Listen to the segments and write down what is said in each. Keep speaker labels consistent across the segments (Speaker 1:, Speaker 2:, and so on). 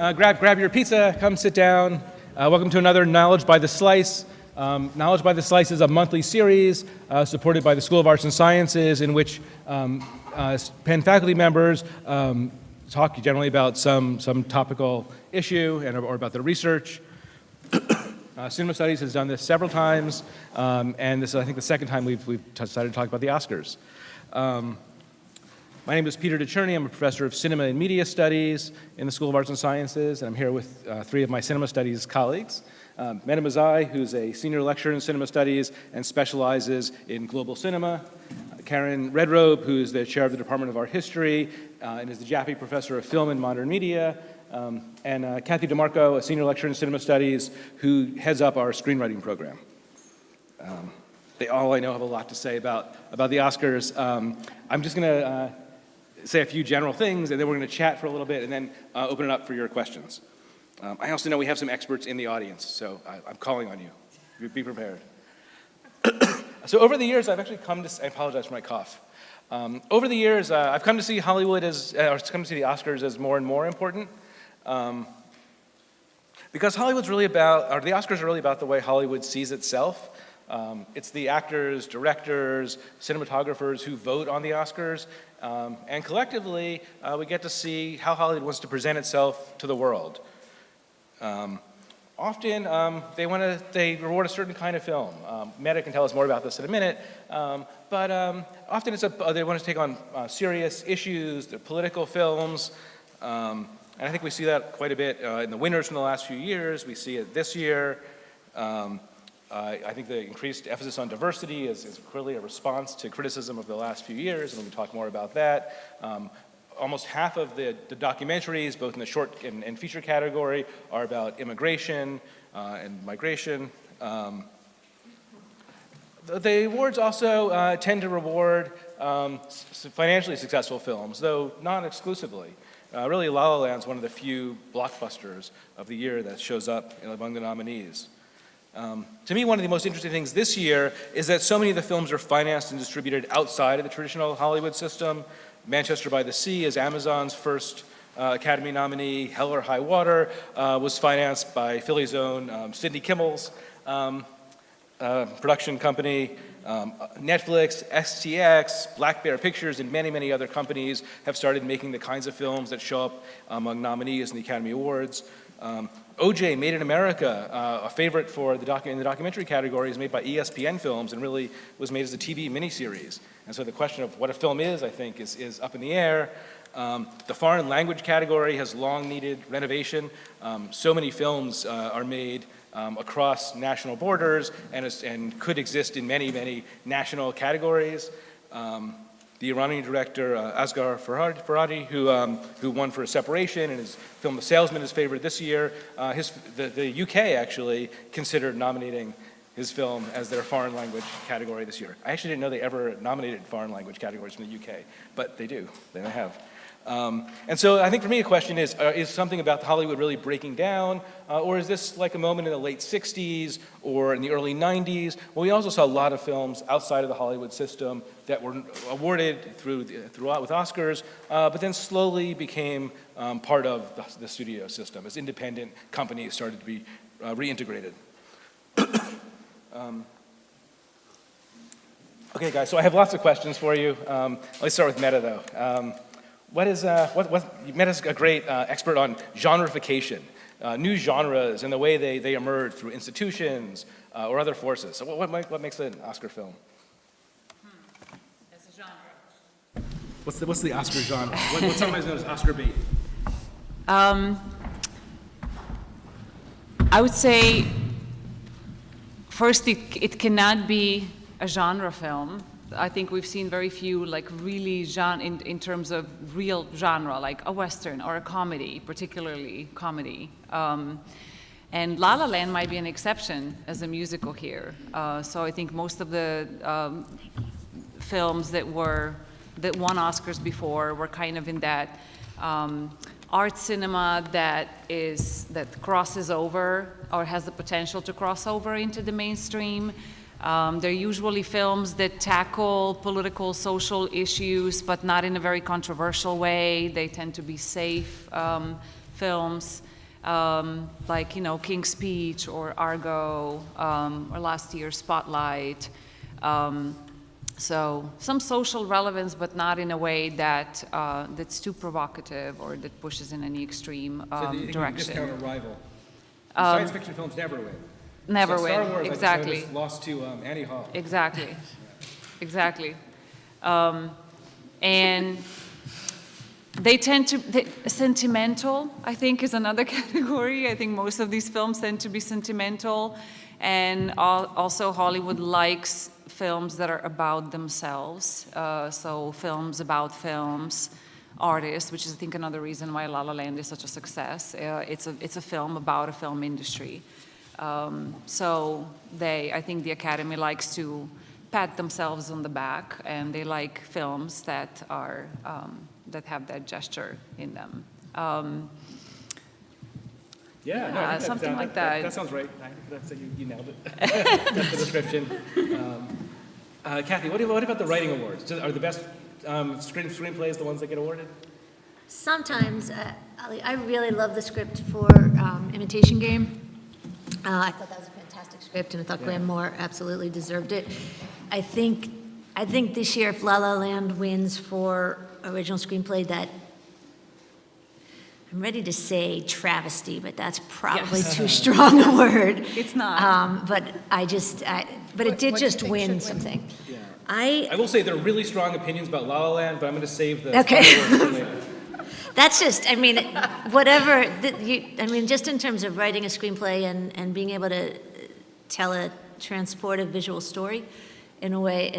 Speaker 1: Grab your pizza, come sit down. Welcome to another Knowledge by the Slice. Knowledge by the Slice is a monthly series supported by the School of Arts and Sciences in which Penn faculty members talk generally about some topical issue or about their research. Cinema Studies has done this several times, and this is, I think, the second time we've decided to talk about the Oscars. My name is Peter Decherney. I'm a professor of cinema and media studies in the School of Arts and Sciences, and I'm here with three of my cinema studies colleagues. Mazaj, who's a senior lecturer in cinema studies and specializes in global cinema. Karen Redrobe, who's the chair of the Department of Art History and is the Jaffe Professor of Film and Modern Media. And Kathy DeMarco, a senior lecturer in cinema studies who heads up our screenwriting program. They all, I know, have a lot to say about the Oscars. I'm just going to say a few general things, and then we're going to chat for a little bit, and then open it up for your questions. I also know we have some experts in the audience, so I'm calling on you. Be prepared. So over the years, I've actually come to, I apologize for my cough. Over the years, I've come to see Hollywood or come to see the Oscars as more and more important. Because Hollywood's really about, or the Oscars are really about the way Hollywood sees itself. It's the actors, directors, cinematographers who vote on the Oscars, and collectively, we get to see how Hollywood wants to present itself to the world. Often, they reward a certain kind of film. Meta can tell us more about this in a minute, but often they want to take on serious issues, the political films, and I think we see that quite a bit in the winners from the last few years. We see it this year. I think the increased emphasis on diversity is clearly a response to criticism of the last few years, and we can talk more about that. Almost half of the documentaries, both in the short and feature category, are about immigration and migration. The awards also tend to reward financially successful films, though not exclusively. Really, La La Land's one of the few blockbusters of the year that shows up among the nominees. To me, one of the most interesting things this year is that so many of the films are financed and distributed outside of the traditional Hollywood system. Manchester by the Sea is Amazon's first Academy nominee. Hell or High Water was financed by Philly's own Sidney Kimmel's production company. Netflix, STX, Black Bear Pictures, and many, many other companies have started making the kinds of films that show up among nominees in the Academy Awards. OJ, Made in America, a favorite for in the documentary category, is made by ESPN Films and really was made as a TV miniseries. And so the question of what a film is, I think, is up in the air. The foreign language category has long needed renovation. So many films are made across national borders and could exist in many, many national categories. The Iranian director Asghar Farhadi, who won for Separation and his film The Salesman is favored this year, the UK actually considered nominating his film as their foreign language category this year. I actually didn't know they ever nominated foreign language categories from the UK, but they do, they have. And so I think for me a question is something about Hollywood really breaking down, or is this like a moment in the late 60s or in the early 90s? Well, we also saw a lot of films outside of the Hollywood system that were awarded throughout with Oscars, but then slowly became part of the studio system as independent companies started to be reintegrated. Okay, guys, so I have lots of questions for you. Let's start with Meta, though. Meta's a great expert on genreification, new genres and the way they emerge through institutions or other forces. So what makes an Oscar film?
Speaker 2: It's a genre.
Speaker 1: What's the Oscar genre? What's sometimes known as Oscar bait?
Speaker 2: I would say, first, it cannot be a genre film. I think we've seen very few really in terms of real genre, like a Western or a comedy, particularly comedy. And La La Land might be an exception as a musical here. So I think most of the films that won Oscars before were kind of in that art cinema that crosses over or has the potential to cross over into the mainstream. They're usually films that tackle political, social issues, but not in a very controversial way. They tend to be safe films, like, King's Speech or Argo, or last year's Spotlight. So some social relevance, but not in a way that that's too provocative or that pushes in any extreme
Speaker 1: So you
Speaker 2: direction.
Speaker 1: discount Arrival. Science fiction films never win.
Speaker 2: Never
Speaker 1: So
Speaker 2: win.
Speaker 1: Star Wars,
Speaker 2: Exactly.
Speaker 1: I just lost to Annie Hall.
Speaker 2: Exactly. Exactly. And they tend to, sentimental, I think, is another category. I think most of these films tend to be sentimental. And also Hollywood likes films that are about themselves. So films about films, artists, which is, I think, another reason why La La Land is such a success. It's a film about a film industry. So I think the Academy likes to pat themselves on the back, and they like films that are that have that gesture in them.
Speaker 1: I think
Speaker 2: something like that.
Speaker 1: That sounds right. You nailed it. That's the description. Kathy, what about the writing awards? Are the best screenplays the ones that get awarded?
Speaker 3: Sometimes, I really love the script for Imitation Game. I thought that was a fantastic script, and I thought Graham Moore absolutely deserved it. I think this year, if La La Land wins for original screenplay, that I'm ready to say travesty, but that's probably too strong a word.
Speaker 2: It's not.
Speaker 3: But it did just win something.
Speaker 1: Yeah.
Speaker 3: I
Speaker 1: will say there are really strong opinions about La La Land, but I'm going to save the
Speaker 3: Okay.
Speaker 1: Star Wars for later.
Speaker 3: That's just, whatever, just in terms of writing a screenplay and being able to tell a transportive visual story in a way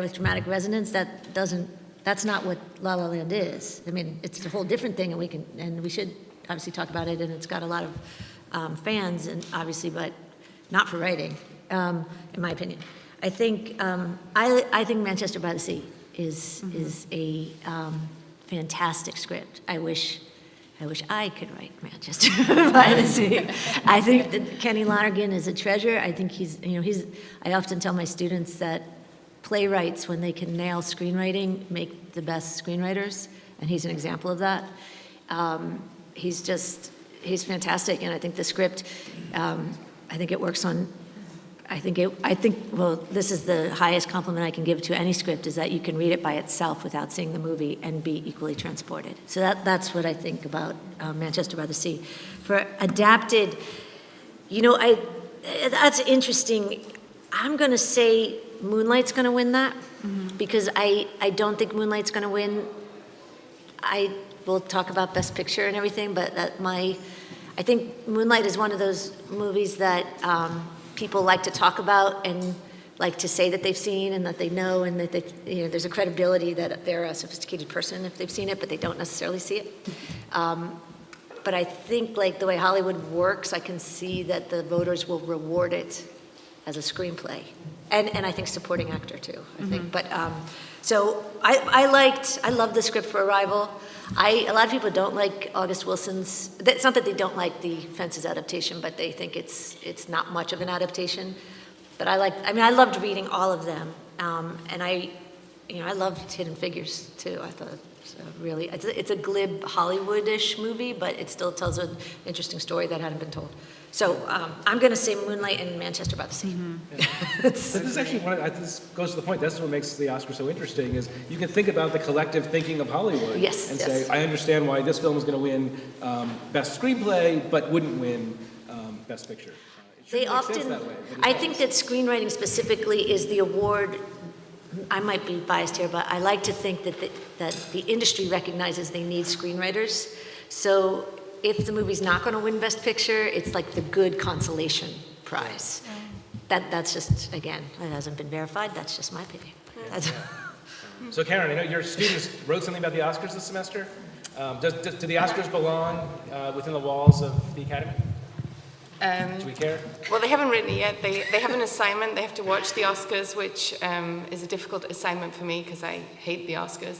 Speaker 3: with dramatic resonance, that's not what La La Land is. It's a whole different thing, and we should obviously talk about it, and it's got a lot of fans, and obviously, but not for writing, in my opinion. I think Manchester by the Sea is a fantastic script. I wish I could write Manchester by the Sea. I think that Kenny Lonergan is a treasure. I think I often tell my students that playwrights, when they can nail screenwriting, make the best screenwriters, and he's an example of that. He's fantastic, and I think the script, I think it works on. Well, this is the highest compliment I can give to any script, is that you can read it by itself without seeing the movie and be equally transported. So that's what I think about Manchester by the Sea. For adapted, that's interesting. I'm going to say Moonlight's going to win that, because I don't think Moonlight's going to win. We'll talk about Best Picture and everything, but I think Moonlight is one of those movies that people like to talk about and like to say that they've seen and that they know, and that there's a credibility that they're a sophisticated person if they've seen it, but they don't necessarily see it. But I think, the way Hollywood works, I can see that the voters will reward it as a screenplay, and I think supporting actor too. I think, but so I love the script for Arrival. A lot of people don't like August Wilson's. It's not that they don't like the Fences adaptation, but they think it's not much of an adaptation. But I loved reading all of them, and I loved Hidden Figures too. I thought it's a glib Hollywood-ish movie, but it still tells an interesting story that hadn't been told. So I'm going to say Moonlight and Manchester by the Sea.
Speaker 1: This is actually this goes to the point. That's what makes the Oscar so interesting, is you can think about the collective thinking of Hollywood and say, I understand why this film is going to win Best Screenplay, but wouldn't win Best Picture.
Speaker 3: They often, I think that screenwriting specifically is the award. I might be biased here, but I like to think that the industry recognizes they need screenwriters. So if the movie's not going to win Best Picture, it's like the good consolation prize. That's just, again, it hasn't been verified. That's just my opinion.
Speaker 1: So Karen, I know your students wrote something about the Oscars this semester. Do the Oscars belong within the walls of the Academy? Do we care?
Speaker 4: Well, they haven't written it yet. They have an assignment. They have to watch the Oscars, which is a difficult assignment for me because I hate the Oscars.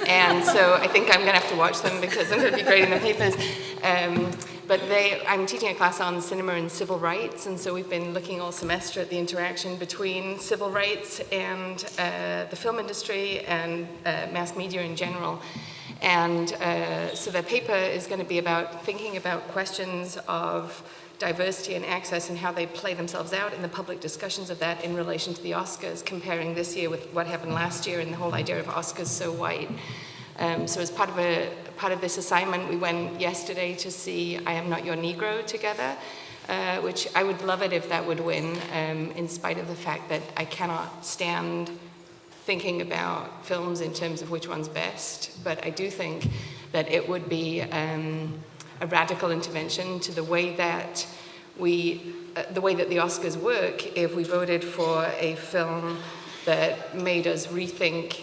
Speaker 4: And so I think I'm going to have to watch them because I'm going to be grading the papers. But I'm teaching a class on cinema and civil rights, and so we've been looking all semester at the interaction between civil rights and the film industry and mass media in general. And so the paper is going to be about thinking about questions of diversity and access and how they play themselves out in the public discussions of that in relation to the Oscars, comparing this year with what happened last year and the whole idea of Oscars so white. So as part of this assignment, we went yesterday to see I Am Not Your Negro together, which I would love it if that would win, in spite of the fact that I cannot stand thinking about films in terms of which one's best. But I do think that it would be a radical intervention to the way that the Oscars work if we voted for a film that made us rethink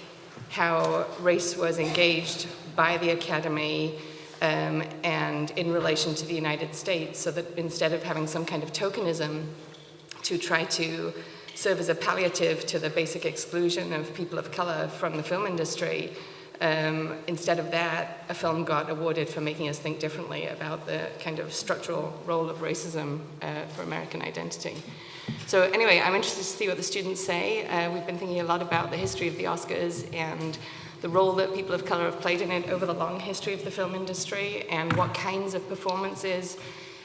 Speaker 4: how race was engaged by the Academy and in relation to the United States, so that instead of having some kind of tokenism to try to serve as a palliative to the basic exclusion of people of color from the film industry, instead of that, a film got awarded for making us think differently about the kind of structural role of racism for American identity. So anyway, I'm interested to see what the students say. We've been thinking a lot about the history of the Oscars and the role that people of color have played in it over the long history of the film industry, and what kinds of performances,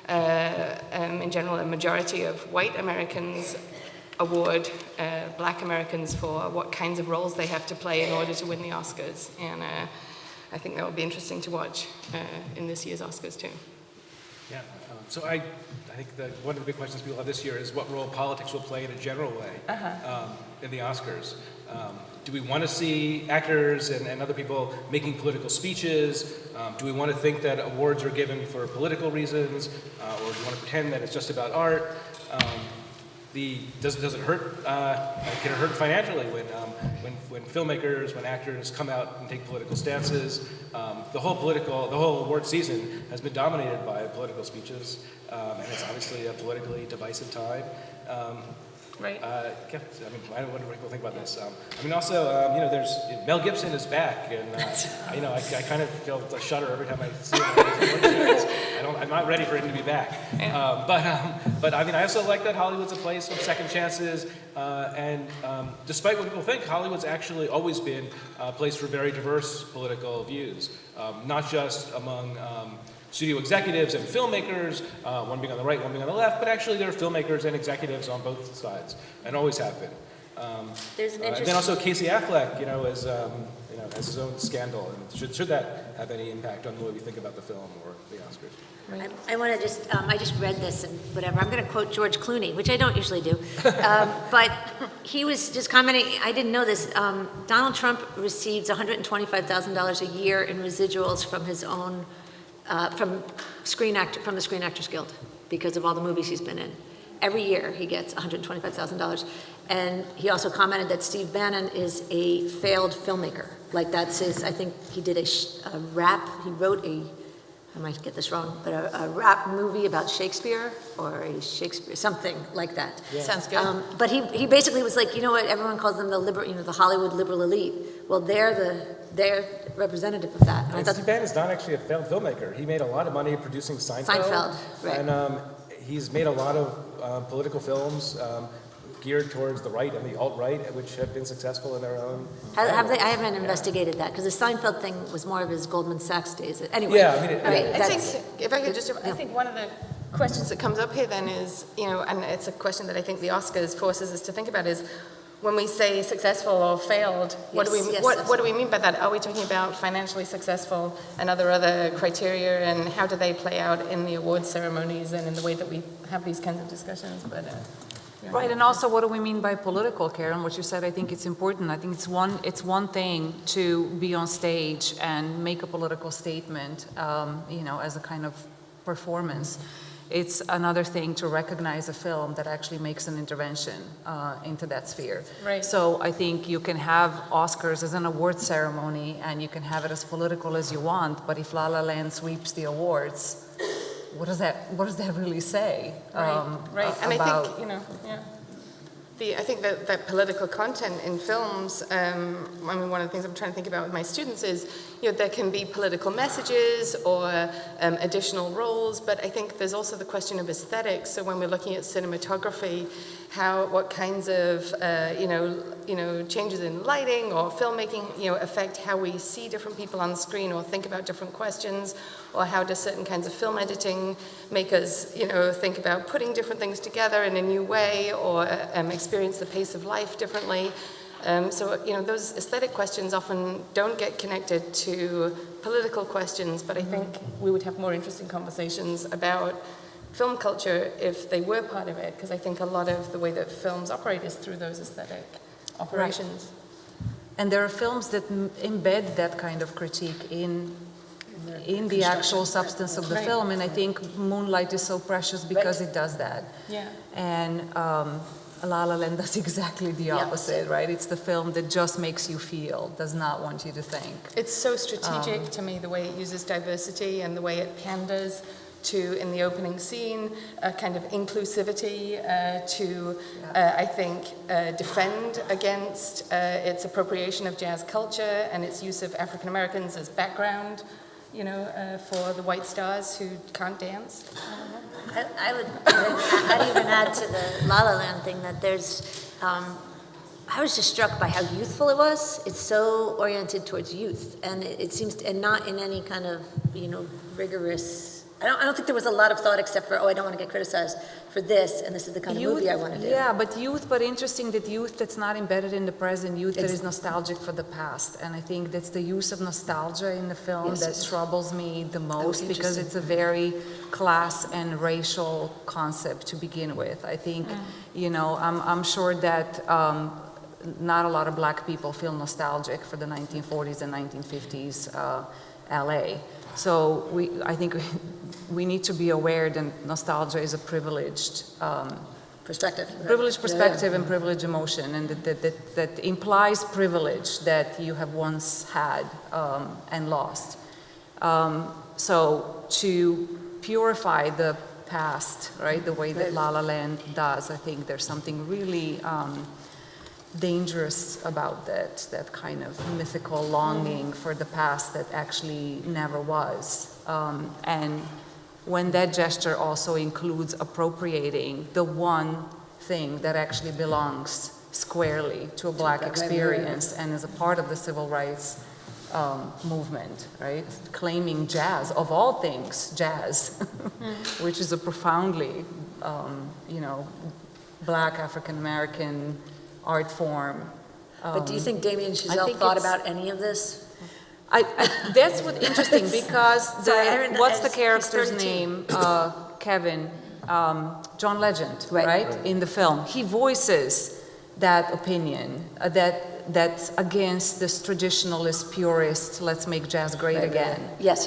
Speaker 4: in general, a majority of white Americans award black Americans for what kinds of roles they have to play in order to win the Oscars. And I think that will be interesting to watch in this year's Oscars too.
Speaker 1: Yeah, so I think that one of the big questions people have this year is what role politics will play in a general way in the Oscars. Do we want to see actors and other people making political speeches? Do we want to think that awards are given for political reasons? Or do we want to pretend that it's just about art? Does it hurt? Can it hurt financially when filmmakers, when actors come out and take political stances? The whole award season has been dominated by political speeches, and it's obviously a politically divisive time.
Speaker 4: Right.
Speaker 1: I don't know what people think about this. Also, there's Mel Gibson is back, and I kind of feel a shudder every time I see him. I'm not ready for him to be back.
Speaker 4: Yeah.
Speaker 1: But I also like that Hollywood's a place of second chances, and despite what people think, Hollywood's actually always been a place for very diverse political views, not just among studio executives and filmmakers, one being on the right, one being on the left, but actually there are filmmakers and executives on both sides, and always have been.
Speaker 3: There's an
Speaker 1: And then also Casey Affleck, has his own scandal, and should that have any impact on the way we think about the film or the Oscars?
Speaker 4: Right.
Speaker 3: I want to I just read this and whatever. I'm going to quote George Clooney, which I don't usually do. But he was just commenting, I didn't know this. Donald Trump receives $125,000 a year in residuals from his own, from the Screen Actors Guild, because of all the movies he's been in. Every year he gets $125,000. And he also commented that Steve Bannon is a failed filmmaker. Like that's his, I think he did a rap, he wrote I might get this wrong, but a rap movie about Shakespeare, or something like that.
Speaker 4: Yeah. Sounds good.
Speaker 3: But he basically was like, you know what, everyone calls them the Hollywood liberal elite. Well, they're representative of that.
Speaker 1: And Steve Bannon is not actually a failed filmmaker. He made a lot of money producing Seinfeld.
Speaker 3: Right.
Speaker 1: And he's made a lot of political films geared towards the right and the alt-right, which have been successful in their own.
Speaker 3: I haven't investigated that, because the Seinfeld thing was more of his Goldman Sachs days. Anyway.
Speaker 1: Yeah,
Speaker 4: I think, if I could just, I think one of the questions that comes up here then is, and it's a question that I think the Oscars forces us to think about, is when we say successful or failed, what do we mean by that? Are we talking about financially successful and other criteria, and how do they play out in the awards ceremonies and in the way that we have these kinds of discussions? But
Speaker 2: Right, and also what do we mean by political, Karen? What you said, I think it's important. I think it's one thing to be on stage and make a political statement, as a kind of performance. It's another thing to recognize a film that actually makes an intervention into that sphere.
Speaker 4: Right.
Speaker 2: So I think you can have Oscars as an award ceremony, and you can have it as political as you want, but if La La Land sweeps the awards, what does that really say?
Speaker 4: Right. And
Speaker 2: about,
Speaker 4: I think, I think that political content in films, I mean, one of the things I'm trying to think about with my students is, there can be political messages or additional roles, but I think there's also the question of aesthetics. So when we're looking at cinematography, what kinds of, changes in lighting or filmmaking, affect how we see different people on the screen or think about different questions, or how does certain kinds of film editing make us, think about putting different things together in a new way, or experience the pace of life differently. So those aesthetic questions often don't get connected to political questions, but I think we would have more interesting conversations about film culture if they were part of it, because I think a lot of the way that films operate is through those aesthetic operations.
Speaker 5: Right. And there are films that embed that kind of critique in the actual substance of the film, and I think Moonlight is so precious because it does that.
Speaker 4: Yeah.
Speaker 5: And La La Land does exactly the opposite, right? It's the film that just makes you feel, does not want you to think.
Speaker 4: It's so strategic to me, the way it uses diversity and the way it panders to, in the opening scene, a kind of inclusivity to, I think, defend against its appropriation of jazz culture and its use of African Americans as background, for the white stars who can't dance.
Speaker 3: I'd even add to the La La Land thing that there's, I was just struck by how youthful it was. It's so oriented towards youth, and it seems, and not in any kind of, rigorous. I don't think there was a lot of thought except for, I don't want to get criticized for this, and this is the kind of movie I want to do.
Speaker 5: Yeah, but interesting that youth that's not embedded in the present, youth that is nostalgic for the past. And I think that's the use of nostalgia in the film that troubles me the most, because it's a very class and racial concept to begin with. I think, I'm sure that not a lot of black people feel nostalgic for the 1940s and 1950s LA. So I think we need to be aware that nostalgia is a privileged
Speaker 3: perspective.
Speaker 5: Privileged perspective and privileged emotion, and that implies privilege that you have once had and lost. So to purify the past, right, the way that La La Land does, I think there's something really dangerous about that kind of mythical longing for the past that actually never was. And when that gesture also includes appropriating the one thing that actually belongs squarely to a black experience and is a part of the civil rights movement, right? Claiming jazz, of all things, jazz, which is a profoundly, black African-American art form.
Speaker 3: But do you think Damien Chazelle thought about any of this?
Speaker 5: That's what's interesting, because what's the
Speaker 3: he's
Speaker 5: character's
Speaker 3: 32.
Speaker 5: name? Kevin, John Legend, right? In the film. He voices that opinion, that's against this traditionalist, purist, let's make jazz great again.
Speaker 3: Yes.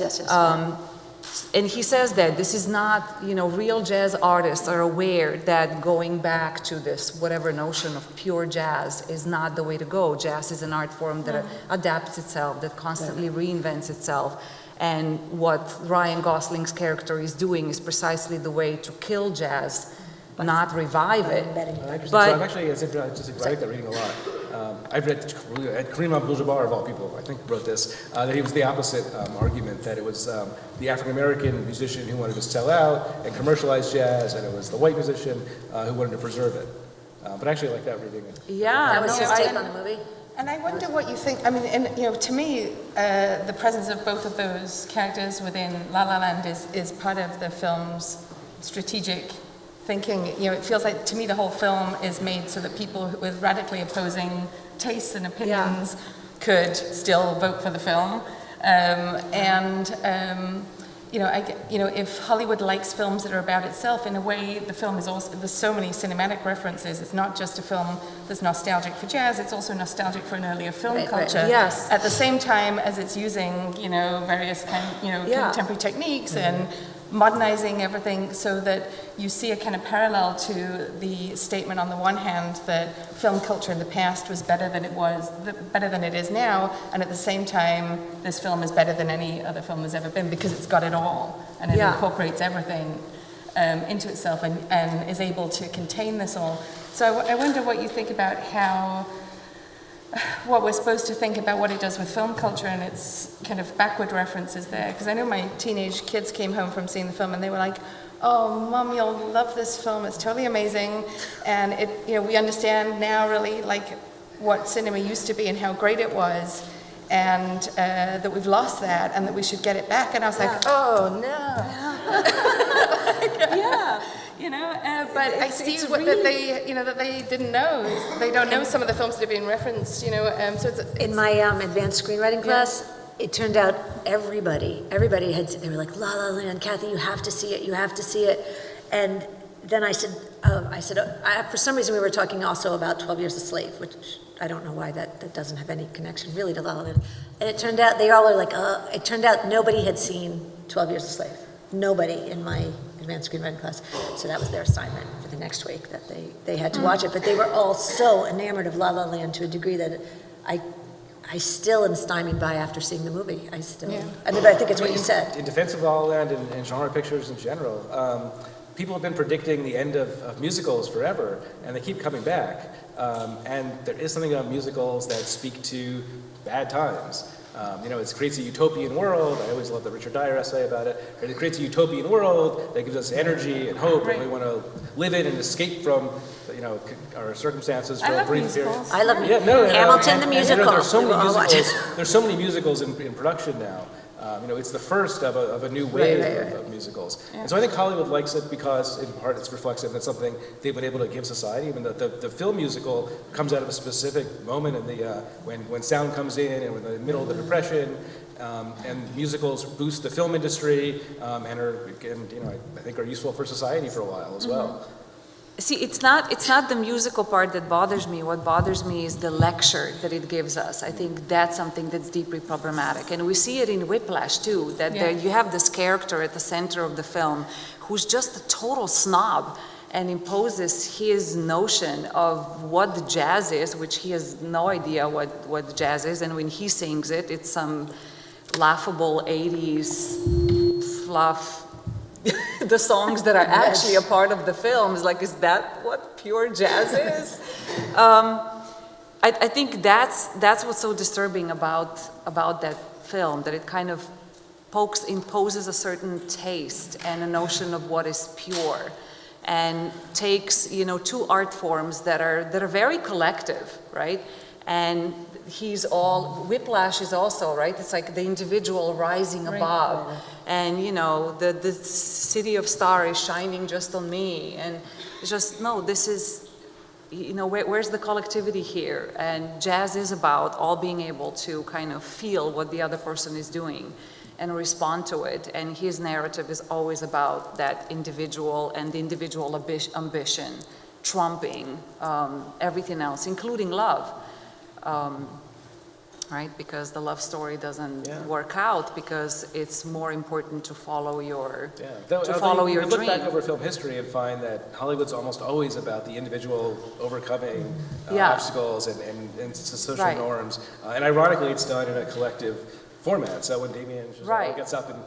Speaker 5: And he says that this is not, real jazz artists are aware that going back to this whatever notion of pure jazz is not the way to go. Jazz is an art form that adapts itself, that constantly reinvents itself. And what Ryan Gosling's character is doing is precisely the way to kill jazz, not revive it.
Speaker 1: But I'm actually, just excited that reading a lot. I've read Kareem Abdul-Jabbar, of all people, I think wrote this, that he was the opposite argument, that it was the African-American musician who wanted to sell out and commercialize jazz, and it was the white musician who wanted to preserve it. But actually, I like that reading.
Speaker 3: That was his take on the movie.
Speaker 4: And I wonder what you think. I mean, and to me, the presence of both of those characters within La La Land is part of the film's strategic thinking. It feels like, to me, the whole film is made so that people with radically opposing tastes and opinions could still vote for the film. If Hollywood likes films that are about itself, in a way, the film is also, there's so many cinematic references. It's not just a film that's nostalgic for jazz, it's also nostalgic for an earlier film culture.
Speaker 5: Right. Yes.
Speaker 4: At the same time as it's using, various contemporary techniques and modernizing everything, so that you see a kind of parallel to the statement on the one hand that film culture in the past was better than it is now, and at the same time this film is better than any other film has ever been because it's got it all and it incorporates everything. into itself and is able to contain this all. So I wonder what you think about what we're supposed to think about what it does with film culture and its kind of backward references there. Because I know my teenage kids came home from seeing the film and they were like, "Oh, Mom, you'll love this film. It's totally amazing, and we understand now really like what cinema used to be and how great it was, and that we've lost that, and that we should get it back." And I was like, "Oh no." Yeah. But I see that they didn't know. They don't know some of the films that have been referenced. So it's
Speaker 3: In my advanced screenwriting class, it turned out everybody they were like, La La Land, Kathy, you have to see it, you have to see it. And then I said, for some reason we were talking also about 12 Years a Slave, which I don't know why that doesn't have any connection really to La La Land. And it turned out, they all are like, it turned out nobody had seen 12 Years a Slave. Nobody in my advanced screenwriting class. So that was their assignment for the next week, that they had to watch it. But they were all so enamored of La La Land to a degree that I still am stymied by after seeing the movie. I think it's what you said.
Speaker 1: In defense of La La Land and genre pictures in general, people have been predicting the end of musicals forever, and they keep coming back. And there is something about musicals that speak to bad times. It creates a utopian world. I always love the Richard Dyer essay about it. It creates a utopian world that gives us energy and hope, and we want to live in and escape from, our circumstances for a brief period.
Speaker 3: I love
Speaker 1: Hamilton
Speaker 3: the musical.
Speaker 1: There's so many musicals in production now. It's the first of a new wave of musicals. Yeah. And so I think Hollywood likes it because, in part, it's reflexive and it's something they've been able to give society. I mean, the film musical comes out of a specific moment in when sound comes in and we're in the middle of the Depression, and musicals boost the film industry and I think are useful for society for a while as well.
Speaker 5: See, it's not the musical part that bothers me. What bothers me is the lecture that it gives us. I think that's something that's deeply problematic. And we see it in Whiplash, too, that there you have this character at the center of the film who's just a total snob and imposes his notion of what the jazz is, which he has no idea what the jazz is. And when he sings it, it's some laughable 80s fluff. The songs that are actually a part of the film is that what pure jazz is? I think that's what's so disturbing about that film, that it kind of imposes a certain taste and a notion of what is pure, and takes two art forms that are very collective, right? And Whiplash is also, right? It's like the individual rising above. Right. And, the city of stars is shining just on me. And it's just, no, this is, where's the collectivity here? And jazz is about all being able to kind of feel what the other person is doing and respond to it. And his narrative is always about that individual and the individual ambition, trumping everything else, including love. Right? Because the love story doesn't work out because it's more important to follow your dream.
Speaker 1: Look back over film history and find that Hollywood's almost always about the individual overcoming obstacles and social norms. And ironically, it's done in a collective format. So when Damien Chazelle gets up and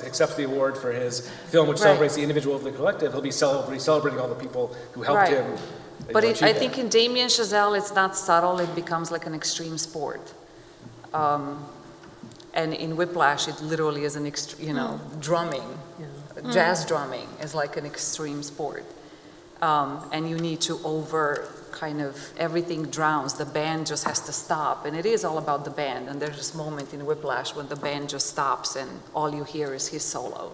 Speaker 1: accepts the award for his film, which celebrates the individual of the collective, he'll be celebrating all the people who helped him.
Speaker 5: But I think in Damien Chazelle, it's not subtle. It becomes like an extreme sport. And in Whiplash, it literally is an drumming. Jazz drumming is like an extreme sport. And you need to everything drowns. The band just has to stop. And it is all about the band. And there's this moment in Whiplash when the band just stops and all you hear is his solo.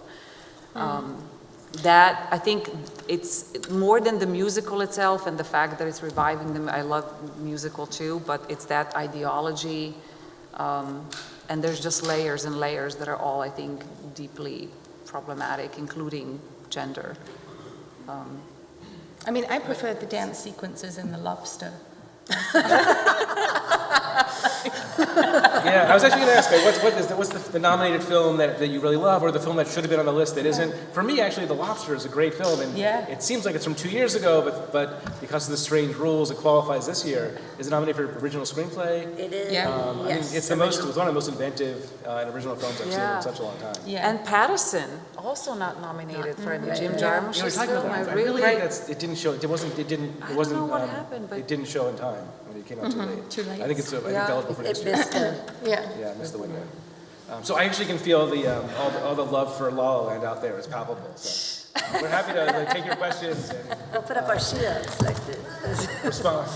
Speaker 5: That, I think it's more than the musical itself and the fact that it's reviving them. I love musical too, but it's that ideology. And there's just layers and layers that are all, I think, deeply problematic, including gender.
Speaker 4: I prefer the dance sequences in The Lobster.
Speaker 1: Yeah, I was actually going to ask, like, what's the nominated film that you really love, or the film that should have been on the list that isn't? For me, actually, The Lobster is a great film, and it seems like it's from 2 years ago, but because of the strange rules, it qualifies this year. Is it nominated for original screenplay?
Speaker 3: It is.
Speaker 5: Yeah.
Speaker 1: I mean, it's one of the most inventive and original films I've seen in such a long time.
Speaker 5: And Patterson, also not nominated for any Jim Jarmusch's film. I really,
Speaker 1: It didn't show. It wasn't. It didn't. It wasn't.
Speaker 5: know what happened, but-
Speaker 1: it didn't show in time. I mean, it came out too late.
Speaker 4: Too late.
Speaker 1: I think it's. I think
Speaker 5: Yeah.
Speaker 1: it's eligible for next
Speaker 3: It
Speaker 1: year.
Speaker 3: missed the,
Speaker 4: Yeah.
Speaker 1: Yeah, I missed the window. So I actually can feel all the love for La La Land out there is palpable. So we're happy to take your questions and
Speaker 3: we'll put up our shields like this.
Speaker 1: respond.